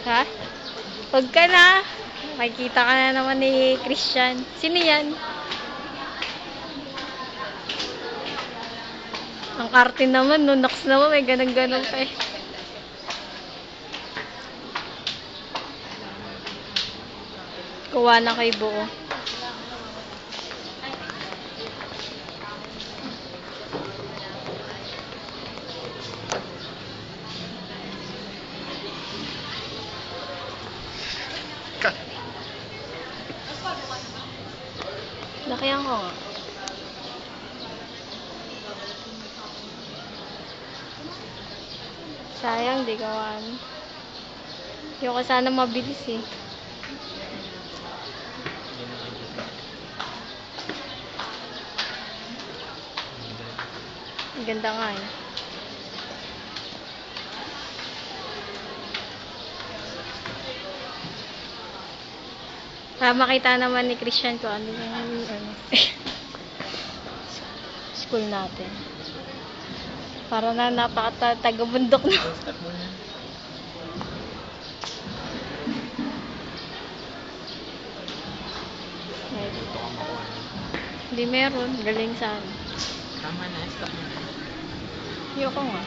Ha? Huwag ka na. Makikita ka na naman ni Christian. Sino yan? Ang arte naman, no? Nox naman, may ganun-ganun pa eh. Kuha na kay buo. Lakihan ko nga. Sayang, di gawan. Yung ka sana mabilis eh. Ang ganda nga eh. Para makita naman ni Christian ko ano yung school natin. Para na napaka-taga-bundok na. Hindi meron. Galing saan. Tama na, stop mo na. Ayoko nga.